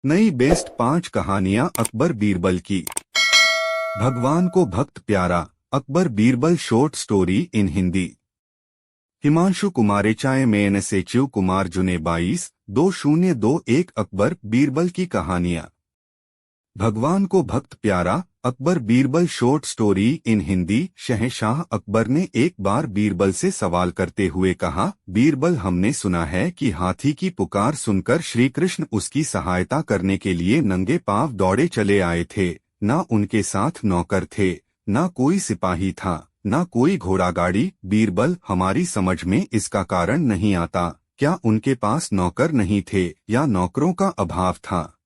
नई बेस्ट 5 कहानियां अकबर बीरबल की। भगवान को भक्त प्यारा Akbar Birbal short story in Hindi. Himanshu कुमारेचाए में सेचु कुमार जुने 22-2021 अकबर बीरबल की कहानियां। भगवान को भक्त प्यारा Akbar Birbal short story in Hindi. शहंशाह अकबर ने एक बार बीरबल से सवाल करते हुए कहा, बीरबल, हमने सुना है कि हाथी की पुकार सुनकर श्री कृष्ण उसकी सहायता करने के लिए नंगे पांव दौड़े चले आए थे। ना उनके साथ नौकर थे, ना कोई सिपाही था, ना कोई घोड़ा गाड़ी। बीरबल, हमारी समझ में इसका कारण नहीं आता। क्या उनके पास नौकर नहीं थे या नौकरों का अभाव था?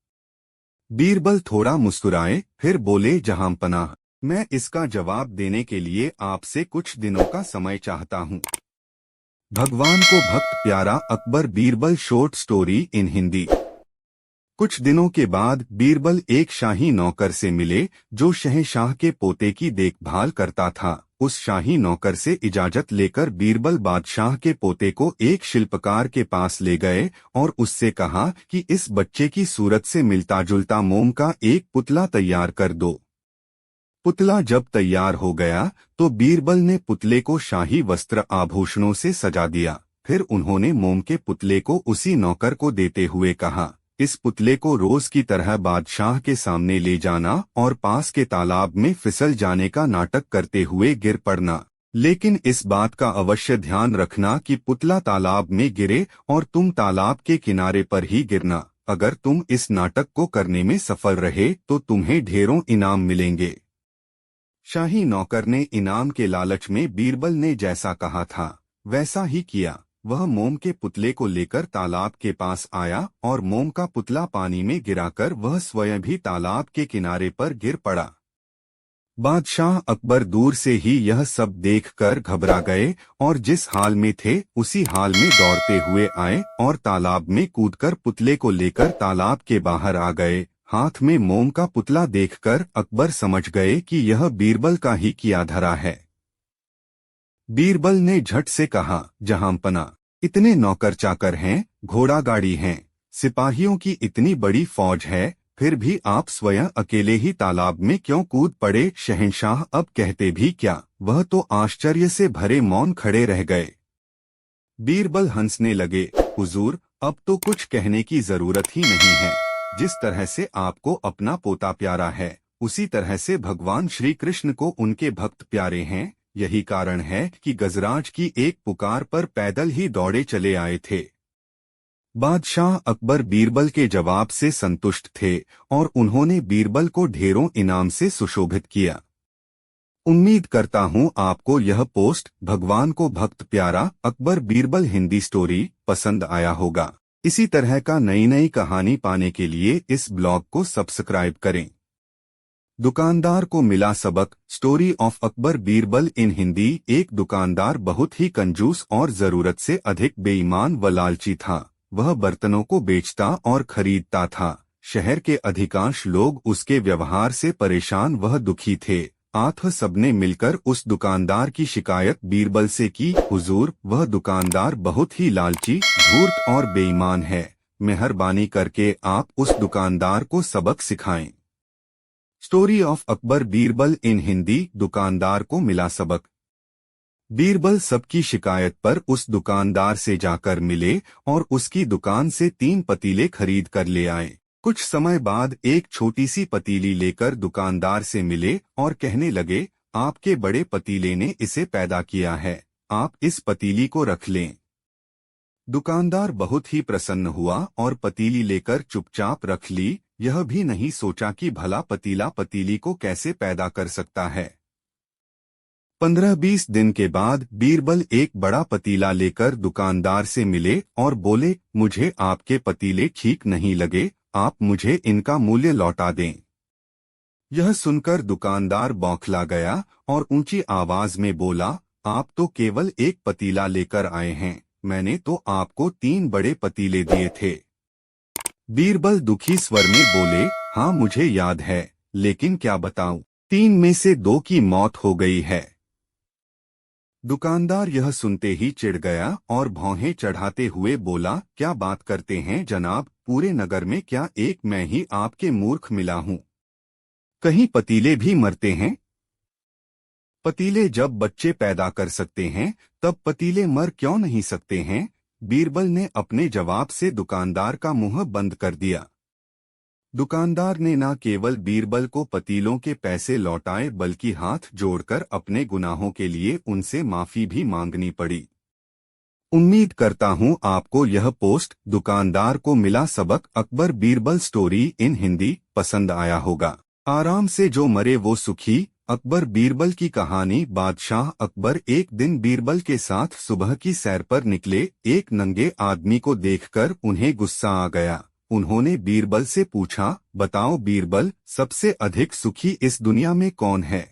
बीरबल थोड़ा मुस्कुराए, फिर बोले, जहांपनाह, मैं इसका जवाब देने के लिए आपसे कुछ दिनों का समय चाहता हूँ। भगवान को भक्त प्यारा Akbar Birbal short story in Hindi. कुछ दिनों के बाद बीरबल एक शाही नौकर से मिले जो शहंशाह के पोते की देखभाल करता था। उस शाही नौकर से इजाजत लेकर बीरबल बादशाह के पोते को एक शिल्पकार के पास ले गए और उससे कहा कि इस बच्चे की सूरत से मिलता जुलता मोम का एक पुतला तैयार कर दो। पुतला जब तैयार हो गया तो बीरबल ने पुतले को शाही वस्त्र आभूषणों से सजा दिया। फिर उन्होंने मोम के पुतले को उसी नौकर को देते हुए कहा, इस पुतले को रोज की तरह बादशाह के सामने ले जाना और पास के तालाब में फिसल जाने का नाटक करते हुए गिर पड़ना। लेकिन इस बात का अवश्य ध्यान रखना कि पुतला तालाब में गिरे और तुम तालाब के किनारे पर ही गिरना। अगर तुम इस नाटक को करने में सफल रहे तो तुम्हें ढेरों इनाम मिलेंगे। शाही नौकर ने इनाम के लालच में बीरबल ने जैसा कहा था वैसा ही किया। वह मोम के पुतले को लेकर तालाब के पास आया और मोम का पुतला पानी में गिराकर वह स्वयं भी तालाब के किनारे पर गिर पड़ा। बादशाह अकबर दूर से ही यह सब देखकर घबरा गए और जिस हाल में थे उसी हाल में दौड़ते हुए आए और तालाब में कूदकर पुतले को लेकर तालाब के बाहर आ गए। हाथ में मोम का पुतला देखकर अकबर समझ गए कि यह बीरबल का ही किया धरा है। बीरबल ने झट से कहा, जहांपना, इतने नौकर चाकर हैं, घोड़ा गाड़ी हैं, सिपाहियों की इतनी बड़ी फौज है, फिर भी आप स्वयं अकेले ही तालाब में क्यों कूद पड़े? शहंशाह अब कहते भी क्या, वह तो आश्चर्य से भरे मौन खड़े रह गए। बीरबल हंसने लगे, हुजूर, अब तो कुछ कहने की जरूरत ही नहीं है। जिस तरह से आपको अपना पोता प्यारा है उसी तरह से भगवान श्री कृष्ण को उनके भक्त प्यारे हैं। यही कारण है कि गजराज की एक पुकार पर पैदल ही दौड़े चले आए थे। बादशाह अकबर बीरबल के जवाब से संतुष्ट थे और उन्होंने बीरबल को ढेरों इनाम से सुशोभित किया। उम्मीद करता हूं आपको यह पोस्ट भगवान को भक्त प्यारा अकबर बीरबल हिंदी स्टोरी पसंद आया होगा। इसी तरह का नई नई कहानी पाने के लिए इस ब्लॉग को सब्सक्राइब करें। दुकानदार को मिला सबक, स्टोरी ऑफ अकबर बीरबल इन हिंदी। एक दुकानदार बहुत ही कंजूस और जरूरत से अधिक बेईमान व लालची था। वह बर्तनों को बेचता और खरीदता था। शहर के अधिकांश लोग उसके व्यवहार से परेशान व दुखी थे। आठ सबने मिलकर उस दुकानदार की शिकायत बीरबल से की, हुजूर, वह दुकानदार बहुत ही लालची, धूर्त और बेईमान है। मेहरबानी करके आप उस दुकानदार को सबक सिखाएं। स्टोरी ऑफ अकबर बीरबल इन हिंदी। दुकानदार को मिला सबक। बीरबल सबकी शिकायत पर उस दुकानदार से जाकर मिले और उसकी दुकान से 3 पतीले खरीद कर ले आए। कुछ समय बाद एक छोटी सी पतीली लेकर दुकानदार से मिले और कहने लगे, आपके बड़े पतीले ने इसे पैदा किया है, आप इस पतीली को रख लें। दुकानदार बहुत ही प्रसन्न हुआ और पतीली लेकर चुपचाप रख ली। यह भी नहीं सोचा कि भला पतीला पतीली को कैसे पैदा कर सकता है। 15-20 दिन के बाद बीरबल एक बड़ा पतीला लेकर दुकानदार से मिले और बोले, मुझे आपके पतीले ठीक नहीं लगे, आप मुझे इनका मूल्य लौटा दें। यह सुनकर दुकानदार बौखला गया और ऊंची आवाज में बोला, आप तो केवल एक पतीला लेकर आए हैं, मैंने तो आपको 3 बड़े पतीले दिए थे। बीरबल दुखी स्वर में बोले, हाँ मुझे याद है, लेकिन क्या बताऊं, 3 में से 2 की मौत हो गई है। दुकानदार यह सुनते ही चिढ़ गया और भौहें चढ़ाते हुए बोला, क्या बात करते हैं जनाब, पूरे नगर में क्या एक मैं ही आपके मूर्ख मिला हूँ? कहीं पतीले भी मरते हैं? पतीले जब बच्चे पैदा कर सकते हैं तब पतीले मर क्यों नहीं सकते हैं? बीरबल ने अपने जवाब से दुकानदार का मुंह बंद कर दिया। दुकानदार ने न केवल बीरबल को पतीलों के पैसे लौटाए बल्कि हाथ जोड़कर अपने गुनाहों के लिए उनसे माफी भी मांगनी पड़ी। उम्मीद करता हूँ आपको यह पोस्ट दुकानदार को मिला सबक अकबर बीरबल स्टोरी इन हिंदी पसंद आया होगा। आराम से जो मरे वो सुखी। अकबर बीरबल की कहानी। बादशाह अकबर एक दिन बीरबल के साथ सुबह की सैर पर निकले। एक नंगे आदमी को देखकर उन्हें गुस्सा आ गया। उन्होंने बीरबल से पूछा, बताओ बीरबल, सबसे अधिक सुखी इस दुनिया में कौन है?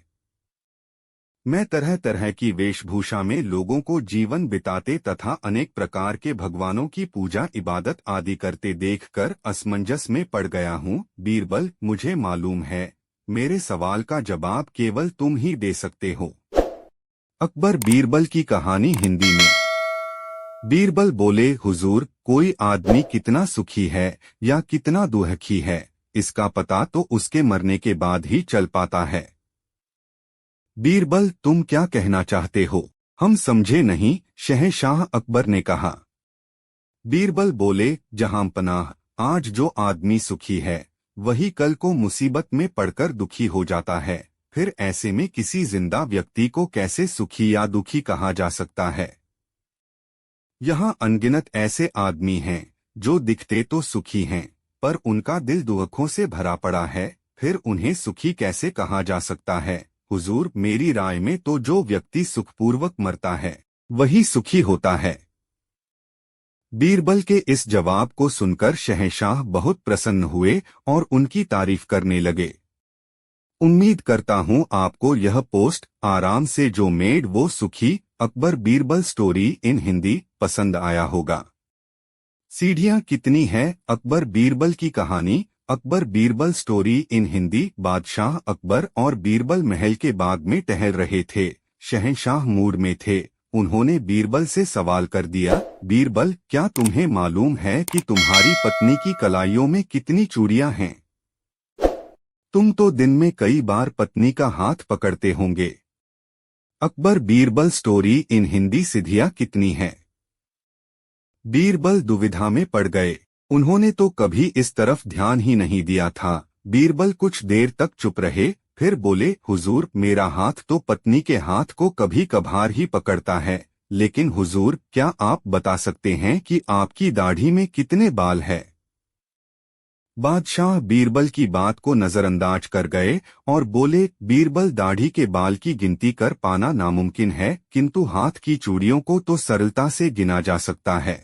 मैं तरह तरह की वेशभूषा में लोगों को जीवन बिताते तथा अनेक प्रकार के भगवानों की पूजा इबादत आदि करते देखकर असमंजस में पड़ गया हूँ। बीरबल, मुझे मालूम है, मेरे सवाल का जवाब केवल तुम ही दे सकते हो। अकबर बीरबल की कहानी हिंदी में। बीरबल बोले, हुजूर, कोई आदमी कितना सुखी है या कितना दुखी है, इसका पता तो उसके मरने के बाद ही चल पाता है। बीरबल, तुम क्या कहना चाहते हो? हम समझे नहीं, शहंशाह अकबर ने कहा। बीरबल बोले, जहांपनाह, आज जो आदमी सुखी है वही कल को मुसीबत में पड़कर दुखी हो जाता है। फिर ऐसे में किसी जिंदा व्यक्ति को कैसे सुखी या दुखी कहा जा सकता है? यहाँ अनगिनत ऐसे आदमी हैं जो दिखते तो सुखी हैं पर उनका दिल दुखों से भरा पड़ा है, फिर उन्हें सुखी कैसे कहा जा सकता है? हुजूर, मेरी राय में तो जो व्यक्ति सुखपूर्वक मरता है वही सुखी होता है। बीरबल के इस जवाब को सुनकर शहंशाह बहुत प्रसन्न हुए और उनकी तारीफ करने लगे। उम्मीद करता हूँ आपको यह पोस्ट आराम से जो मेड वो सुखी अकबर बीरबल स्टोरी इन हिंदी पसंद आया होगा। सीढ़ियाँ कितनी है अकबर बीरबल की कहानी। Akbar Birbal story in Hindi. बादशाह अकबर और बीरबल महल के बाग में टहल रहे थे। शहंशाह मूड में थे। उन्होंने बीरबल से सवाल कर दिया, बीरबल, क्या तुम्हें मालूम है कि तुम्हारी पत्नी की कलाइयों में कितनी चूड़ियां हैं? तुम तो दिन में कई बार पत्नी का हाथ पकड़ते होंगे। Akbar Birbal story in Hindi. सिद्धियां कितनी हैं? बीरबल दुविधा में पड़ गए। उन्होंने तो कभी इस तरफ ध्यान ही नहीं दिया था। बीरबल कुछ देर तक चुप रहे, फिर बोले, हुजूर, मेरा हाथ तो पत्नी के हाथ को कभी कभार ही पकड़ता है, लेकिन हुजूर, क्या आप बता सकते हैं कि आपकी दाढ़ी में कितने बाल है? बादशाह बीरबल की बात को नजरअंदाज कर गए और बोले, बीरबल, दाढ़ी के बाल की गिनती कर पाना नामुमकिन है, किंतु हाथ की चूड़ियों को तो सरलता से गिना जा सकता है।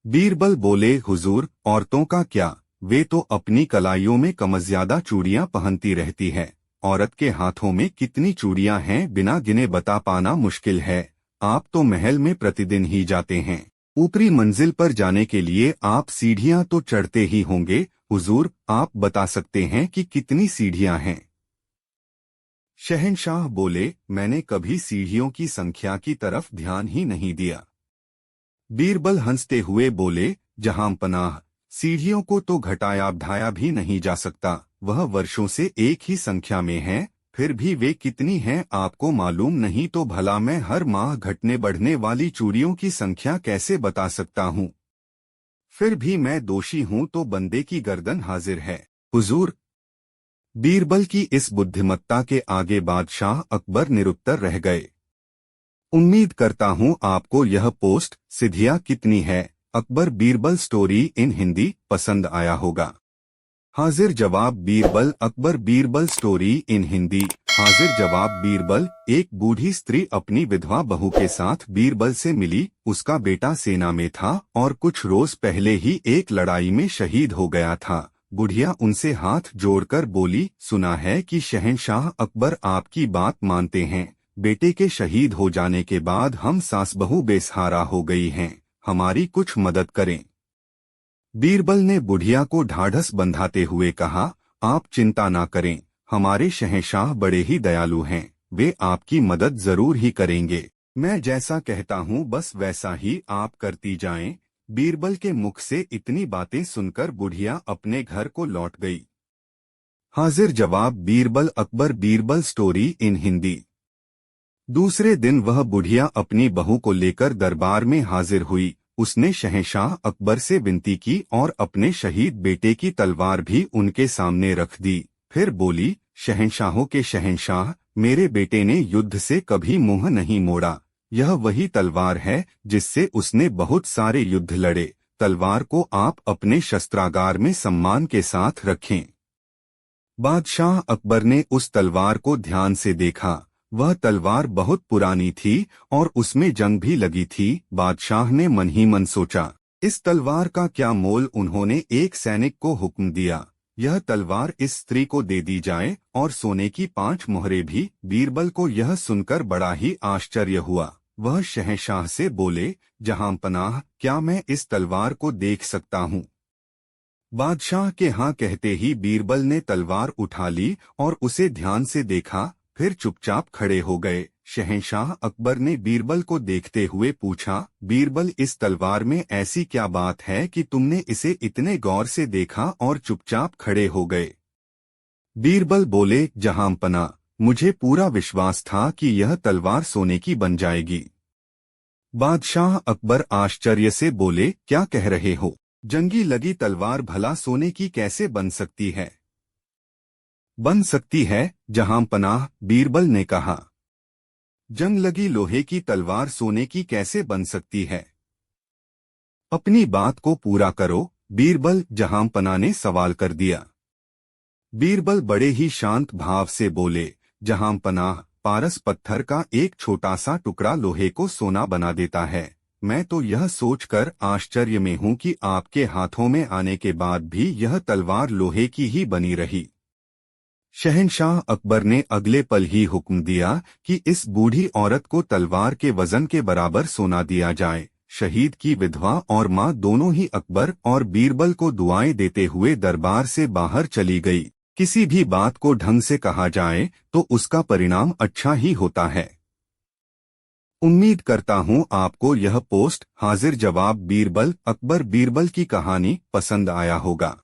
बीरबल बोले, हुजूर, औरतों का क्या, वे तो अपनी कलाइयों में कमज्यादा चूड़ियां पहनती रहती है। औरत के हाथों में कितनी चूड़ियां हैं बिना गिने बता पाना मुश्किल है। आप तो महल में प्रतिदिन ही जाते हैं, ऊपरी मंजिल पर जाने के लिए आप सीढ़ियां तो चढ़ते ही होंगे। हुजूर, आप बता सकते हैं कि कितनी सीढ़ियां हैं? शहंशाह बोले, मैंने कभी सीढ़ियों की संख्या की तरफ ध्यान ही नहीं दिया। बीरबल हंसते हुए बोले, जहांपनाह, सीढ़ियों को तो घटाया बढ़ाया भी नहीं जा सकता, वह वर्षों से एक ही संख्या में है। फिर भी वे कितनी हैं आपको मालूम नहीं तो भला मैं हर माह घटने बढ़ने वाली चूड़ियों की संख्या कैसे बता सकता हूँ? फिर भी मैं दोषी हूँ तो बंदे की गर्दन हाजिर है। हुजूर। बीरबल की इस बुद्धिमत्ता के आगे बादशाह अकबर निरुत्तर रह गए। उम्मीद करता हूँ आपको यह पोस्ट सिद्धियां कितनी है अकबर बीरबल स्टोरी इन हिंदी पसंद आया होगा। हाजिर जवाब बीरबल अकबर बीरबल स्टोरी इन हिंदी। हाजिर जवाब बीरबल। एक बूढ़ी स्त्री अपनी विधवा बहू के साथ बीरबल से मिली। उसका बेटा सेना में था और कुछ रोज पहले ही एक लड़ाई में शहीद हो गया था। बुढ़िया उनसे हाथ जोड़कर बोली, सुना है कि शहंशाह अकबर आपकी बात मानते हैं। बेटे के शहीद हो जाने के बाद हम सास बहू बेसहारा हो गई हैं, हमारी कुछ मदद करें। बीरबल ने बुढ़िया को ढाढ़स बंधाते हुए कहा, आप चिंता ना करें, हमारे शहंशाह बड़े ही दयालु हैं, वे आपकी मदद जरूर ही करेंगे। मैं जैसा कहता हूँ बस वैसा ही आप करती जाएं। बीरबल के मुख से इतनी बातें सुनकर बुढ़िया अपने घर को लौट गई। हाजिर जवाब बीरबल अकबर बीरबल स्टोरी इन हिंदी। दूसरे दिन वह बुढ़िया अपनी बहू को लेकर दरबार में हाजिर हुई। उसने शहंशाह अकबर से विनती की और अपने शहीद बेटे की तलवार भी उनके सामने रख दी। फिर बोली, शहंशाहों के शहंशाह, मेरे बेटे ने युद्ध से कभी मुंह नहीं मोड़ा। यह वही तलवार है जिससे उसने बहुत सारे युद्ध लड़े। तलवार को आप अपने शस्त्रागार में सम्मान के साथ रखें। बादशाह अकबर ने उस तलवार को ध्यान से देखा। वह तलवार बहुत पुरानी थी और उसमें जंग भी लगी थी। बादशाह ने मन ही मन सोचा, इस तलवार का क्या मोल। उन्होंने एक सैनिक को हुक्म दिया, यह तलवार इस स्त्री को दे दी जाए और सोने की 5 मोहरें भी। बीरबल को यह सुनकर बड़ा ही आश्चर्य हुआ। वह शहंशाह से बोले, जहां पनाह, क्या मैं इस तलवार को देख सकता हूँ? बादशाह के हाँ कहते ही बीरबल ने तलवार उठा ली और उसे ध्यान से देखा, फिर चुपचाप खड़े हो गए। शहंशाह अकबर ने बीरबल को देखते हुए पूछा, बीरबल, इस तलवार में ऐसी क्या बात है कि तुमने इसे इतने गौर से देखा और चुपचाप खड़े हो गए? बीरबल बोले, जहांपना, मुझे पूरा विश्वास था कि यह तलवार सोने की बन जाएगी। बादशाह अकबर आश्चर्य से बोले, क्या कह रहे हो? जंगी लगी तलवार भला सोने की कैसे बन सकती है? बन सकती है जहांपनाह, बीरबल ने कहा। जंग लगी लोहे की तलवार सोने की कैसे बन सकती है? अपनी बात को पूरा करो, बीरबल, जहांपनाह ने सवाल कर दिया। बीरबल बड़े ही शांत भाव से बोले, जहांपनाह, पारस पत्थर का एक छोटा सा टुकड़ा लोहे को सोना बना देता है। मैं तो यह सोचकर आश्चर्य में हूं कि आपके हाथों में आने के बाद भी यह तलवार लोहे की ही बनी रही। शहंशाह अकबर ने अगले पल ही हुक्म दिया कि इस बूढ़ी औरत को तलवार के वजन के बराबर सोना दिया जाए। शहीद की विधवा और मां दोनों ही अकबर और बीरबल को दुआएं देते हुए दरबार से बाहर चली गई। किसी भी बात को ढंग से कहा जाए तो उसका परिणाम अच्छा ही होता है। उम्मीद करता हूं आपको यह पोस्ट हाजिर जवाब बीरबल अकबर बीरबल की कहानी पसंद आया होगा।